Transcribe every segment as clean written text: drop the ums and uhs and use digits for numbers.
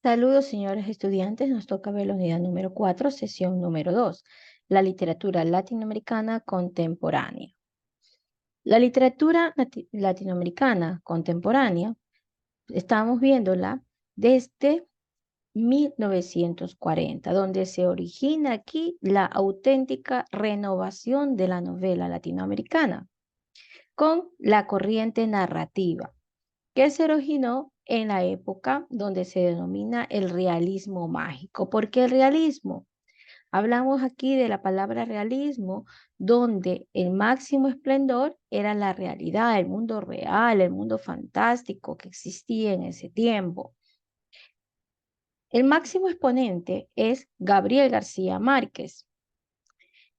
Saludos, señores estudiantes. Nos toca ver la unidad número 4, sesión número 2, la literatura latinoamericana contemporánea. La literatura latinoamericana contemporánea, estamos viéndola desde 1940, donde se origina aquí la auténtica renovación de la novela latinoamericana con la corriente narrativa que se originó en la época donde se denomina el realismo mágico. ¿Por qué el realismo? Hablamos aquí de la palabra realismo, donde el máximo esplendor era la realidad, el mundo real, el mundo fantástico que existía en ese tiempo. El máximo exponente es Gabriel García Márquez,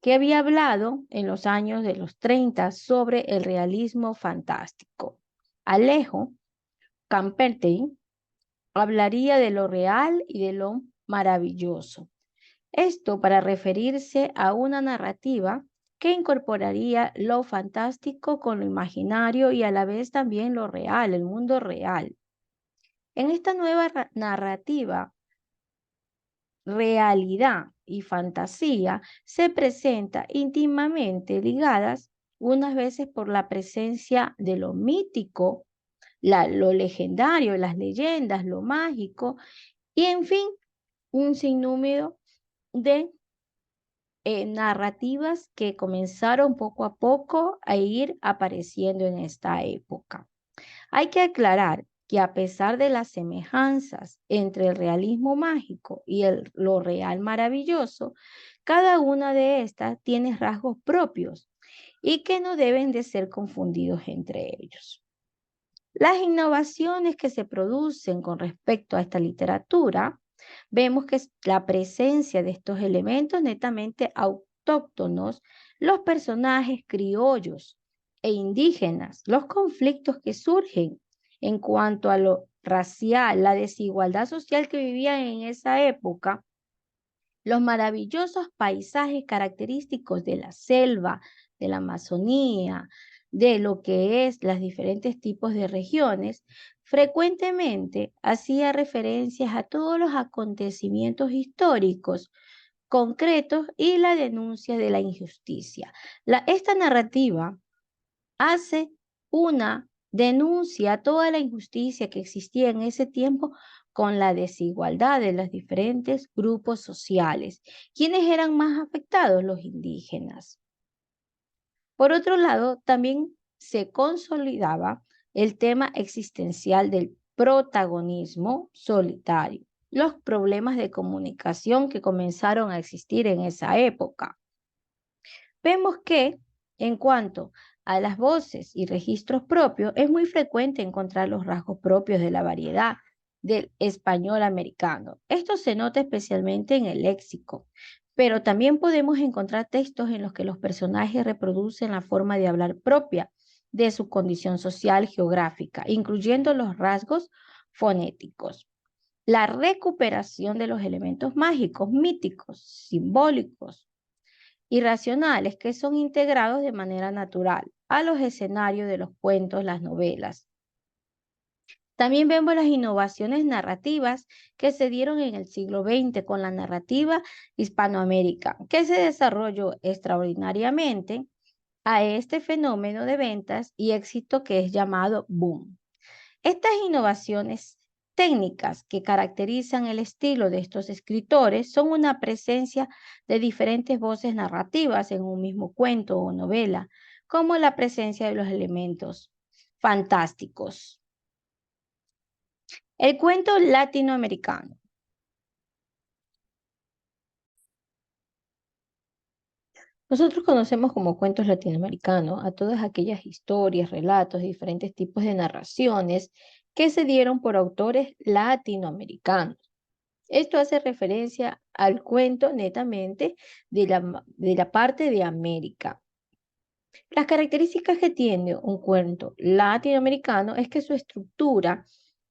que había hablado en los años de los 30 sobre el realismo fantástico. Alejo Campertey hablaría de lo real y de lo maravilloso. Esto para referirse a una narrativa que incorporaría lo fantástico con lo imaginario y a la vez también lo real, el mundo real. En esta nueva narrativa, realidad y fantasía se presenta íntimamente ligadas unas veces por la presencia de lo mítico, lo legendario, las leyendas, lo mágico y en fin, un sinnúmero de narrativas que comenzaron poco a poco a ir apareciendo en esta época. Hay que aclarar que a pesar de las semejanzas entre el realismo mágico y lo real maravilloso, cada una de estas tiene rasgos propios y que no deben de ser confundidos entre ellos. Las innovaciones que se producen con respecto a esta literatura, vemos que es la presencia de estos elementos netamente autóctonos, los personajes criollos e indígenas, los conflictos que surgen en cuanto a lo racial, la desigualdad social que vivían en esa época, los maravillosos paisajes característicos de la selva, de la Amazonía, de lo que es los diferentes tipos de regiones, frecuentemente hacía referencias a todos los acontecimientos históricos concretos y la denuncia de la injusticia. Esta narrativa hace una denuncia a toda la injusticia que existía en ese tiempo con la desigualdad de los diferentes grupos sociales. ¿Quiénes eran más afectados? Los indígenas. Por otro lado, también se consolidaba el tema existencial del protagonismo solitario, los problemas de comunicación que comenzaron a existir en esa época. Vemos que en cuanto a las voces y registros propios, es muy frecuente encontrar los rasgos propios de la variedad del español americano. Esto se nota especialmente en el léxico, pero también podemos encontrar textos en los que los personajes reproducen la forma de hablar propia de su condición social geográfica, incluyendo los rasgos fonéticos. La recuperación de los elementos mágicos, míticos, simbólicos, irracionales que son integrados de manera natural a los escenarios de los cuentos, las novelas. También vemos las innovaciones narrativas que se dieron en el siglo XX con la narrativa hispanoamérica, que se desarrolló extraordinariamente a este fenómeno de ventas y éxito que es llamado boom. Estas innovaciones técnicas que caracterizan el estilo de estos escritores son una presencia de diferentes voces narrativas en un mismo cuento o novela, como la presencia de los elementos fantásticos. El cuento latinoamericano. Nosotros conocemos como cuentos latinoamericanos a todas aquellas historias, relatos, diferentes tipos de narraciones que se dieron por autores latinoamericanos. Esto hace referencia al cuento netamente de la parte de América. Las características que tiene un cuento latinoamericano es que su estructura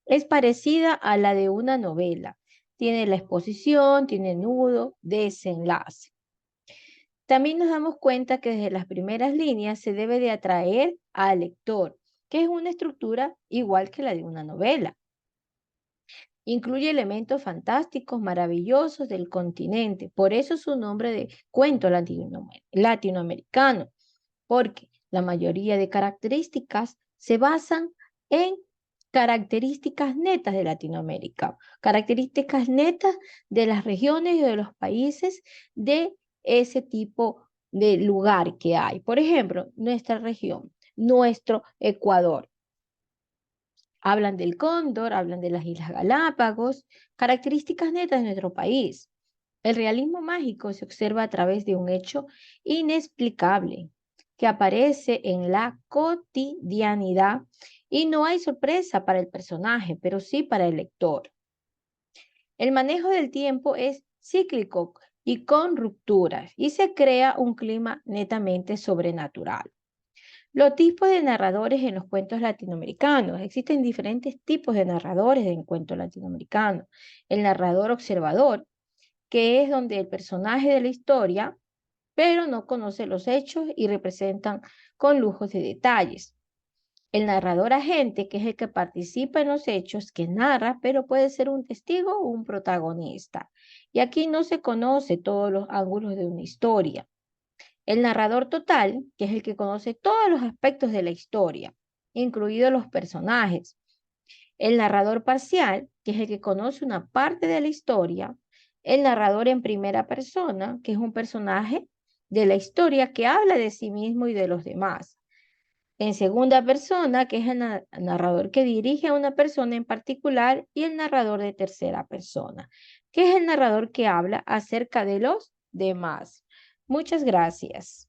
es parecida a la de una novela. Tiene la exposición, tiene nudo, desenlace. También nos damos cuenta que desde las primeras líneas se debe de atraer al lector, que es una estructura igual que la de una novela. Incluye elementos fantásticos, maravillosos del continente. Por eso su nombre de cuento latinoamericano, porque la mayoría de características se basan en características netas de Latinoamérica, características netas de las regiones y de los países de ese tipo de lugar que hay. Por ejemplo, nuestra región, nuestro Ecuador. Hablan del cóndor, hablan de las Islas Galápagos, características netas de nuestro país. El realismo mágico se observa a través de un hecho inexplicable que aparece en la cotidianidad y no hay sorpresa para el personaje, pero sí para el lector. El manejo del tiempo es cíclico y con rupturas y se crea un clima netamente sobrenatural. Los tipos de narradores en los cuentos latinoamericanos. Existen diferentes tipos de narradores en cuentos latinoamericanos. El narrador observador, que es donde el personaje de la historia, pero no conoce los hechos y representan con lujos de detalles. El narrador agente, que es el que participa en los hechos, que narra, pero puede ser un testigo o un protagonista. Y aquí no se conoce todos los ángulos de una historia. El narrador total, que es el que conoce todos los aspectos de la historia, incluidos los personajes. El narrador parcial, que es el que conoce una parte de la historia. El narrador en primera persona, que es un personaje de la historia que habla de sí mismo y de los demás. En segunda persona, que es el narrador que dirige a una persona en particular. Y el narrador de tercera persona, que es el narrador que habla acerca de los demás. Muchas gracias.